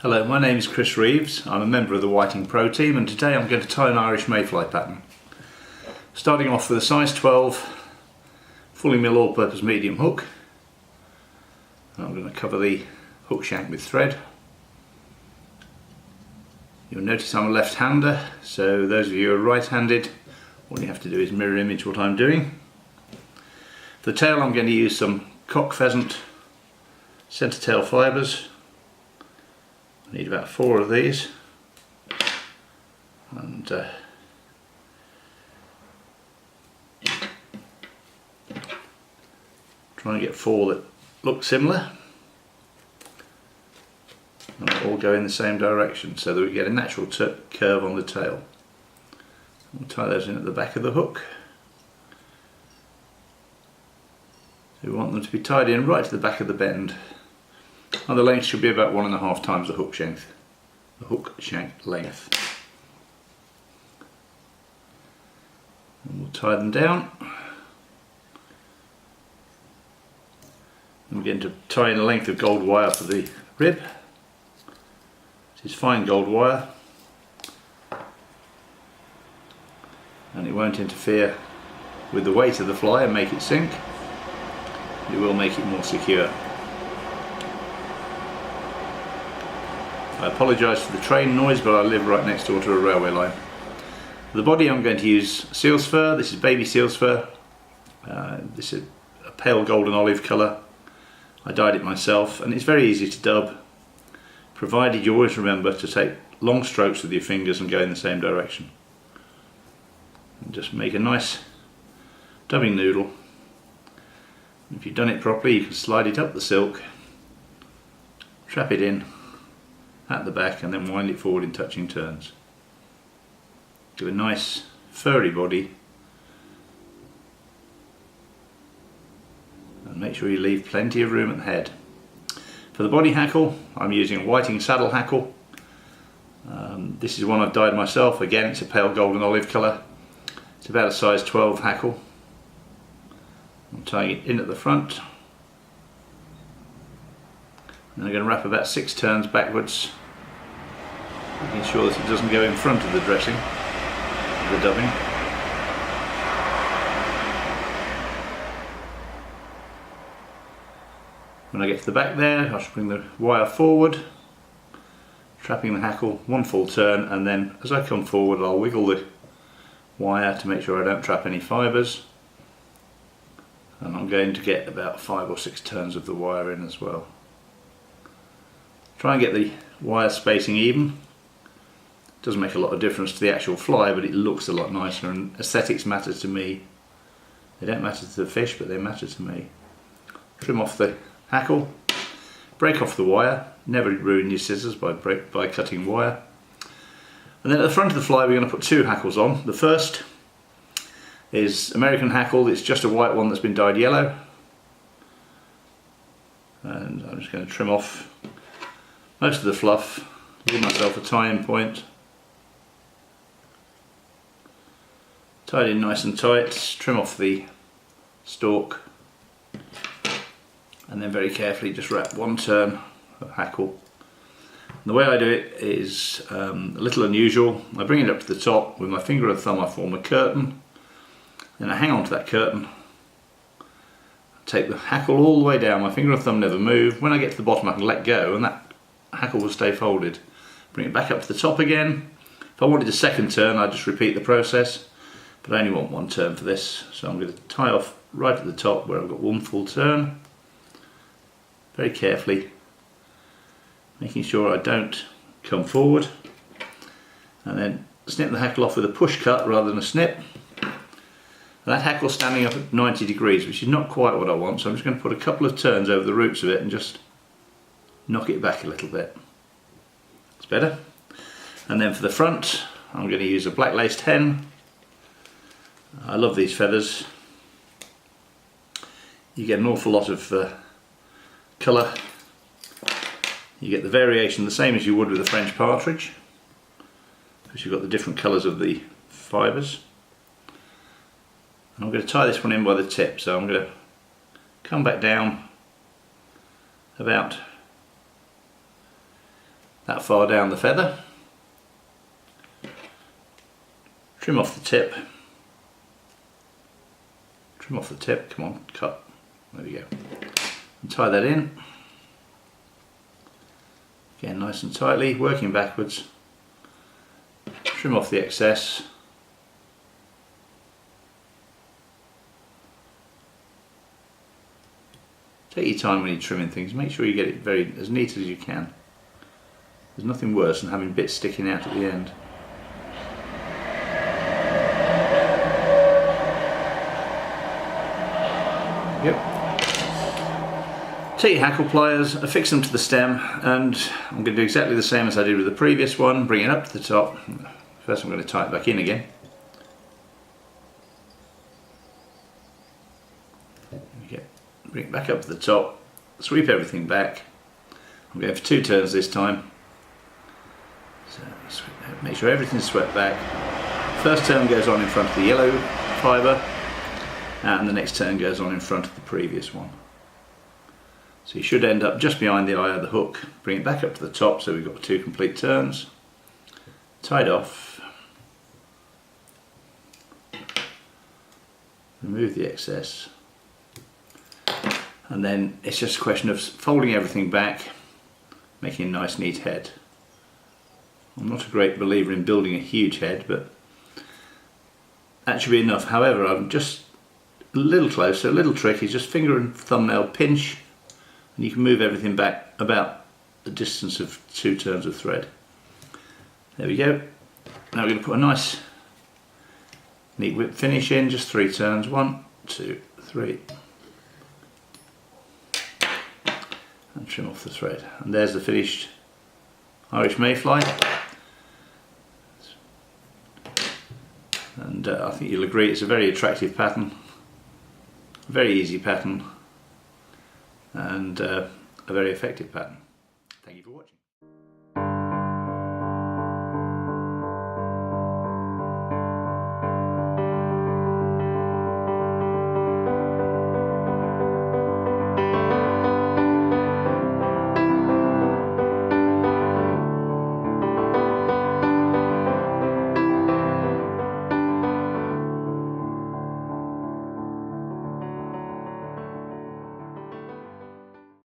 Hello, my name is Chris Reeves. I'm a member of the Whiting Pro team, and today I'm going to tie an Irish Mayfly pattern. Starting off with a size 12 fully mill all-purpose medium hook. I'm going to cover the hook shank with thread. You'll notice I'm a left-hander, so those of you who are right-handed, all you have to do is mirror image what I'm doing. For the tail I'm going to use some cock pheasant centre tail fibres. I need about 4 of these, and try and get 4 that look similar and all go in the same direction so that we get a natural curve on the tail. We'll tie those in at the back of the hook. So we want them to be tied in right to the back of the bend. And the length should be about 1.5 times the hook shank length. And we'll tie them down. And we're going to tie in a length of gold wire for the rib. This is fine gold wire, and it won't interfere with the weight of the fly and make it sink. It will make it more secure. I apologise for the train noise, but I live right next door to a railway line. For the body I'm going to use seal's fur. This is baby seal's fur. This is a pale golden olive colour. I dyed it myself, and it's very easy to dub, provided you always remember to take long strokes with your fingers and go in the same direction. And just make a nice dubbing noodle. If you've done it properly, you can slide it up the silk, trap it in at the back, and then wind it forward in touching turns. Give a nice furry body, and make sure you leave plenty of room at the head. For the body hackle, I'm using a Whiting saddle hackle. This is one I've dyed myself. Again, it's a pale golden olive colour. It's about a size 12 hackle. I'm tying it in at the front, and I'm going to wrap about 6 turns backwards, making sure that it doesn't go in front of the dressing, the dubbing. When I get to the back there, I should bring the wire forward, trapping the hackle 1 full turn, and then as I come forward I'll wiggle the wire to make sure I don't trap any fibres. And I'm going to get about 5 or 6 turns of the wire in as well. Try and get the wire spacing even. Doesn't make a lot of difference to the actual fly, but it looks a lot nicer, and aesthetics matter to me. They don't matter to the fish, but they matter to me. Trim off the hackle, break off the wire. Never ruin your scissors by cutting wire. And then at the front of the fly we're going to put 2 hackles on. The first is American hackle. It's just a white one that's been dyed yellow, and I'm just going to trim off most of the fluff, give myself a tie-in point, tie it in nice and tight, trim off the stalk, and then very carefully just wrap 1 turn of hackle. And the way I do it is a little unusual. I bring it up to the top with my finger and thumb. I form a curtain. Then I hang on to that curtain, take the hackle all the way down, my finger and thumb never move. When I get to the bottom I can let go and that hackle will stay folded. Bring it back up to the top again. If I wanted a second turn I'd just repeat the process, but I only want 1 turn for this, so I'm going to tie off right at the top where I've got 1 full turn, very carefully, making sure I don't come forward, and then snip the hackle off with a push cut rather than a snip. That hackle's standing up at 90 degrees, which is not quite what I want, so I'm just going to put a couple of turns over the roots of it and just knock it back a little bit. It's better. And then for the front, I'm going to use a black laced hen. I love these feathers. You get an awful lot of colour. You get the variation the same as you would with a French partridge, because you've got the different colours of the fibres. I'm going to tie this one in by the tip, so I'm going to come back down about that far down the feather. Trim off the tip. Trim off the tip, come on, cut. There we go. And tie that in. Again, nice and tightly, working backwards. Trim off the excess. Take your time when you're trimming things, make sure you get it as neat as you can. There's nothing worse than having bits sticking out at the end. Yep. Take your hackle pliers, affix them to the stem, and I'm going to do exactly the same as I did with the previous one. Bring it up to the top. First I'm going to tie it back in again. Bring it back up to the top, sweep everything back. I'm going for 2 turns this time. So make sure everything's swept back. First turn goes on in front of the yellow fibre, and the next turn goes on in front of the previous one. So you should end up just behind the eye of the hook. Bring it back up to the top so we've got 2 complete turns. Tie it off. Remove the excess. And then it's just a question of folding everything back, making a nice neat head. I'm not a great believer in building a huge head, but that should be enough. However, I'm just a little closer. A little trick is just finger and thumbnail pinch, and you can move everything back about the distance of 2 turns of thread. There we go. Now we're going to put a nice neat whip finish in, just 3 turns. 1, 2, 3. And trim off the thread. And there's the finished Irish Mayfly. And I think you'll agree it's a very attractive pattern, a very easy pattern, and a very effective pattern.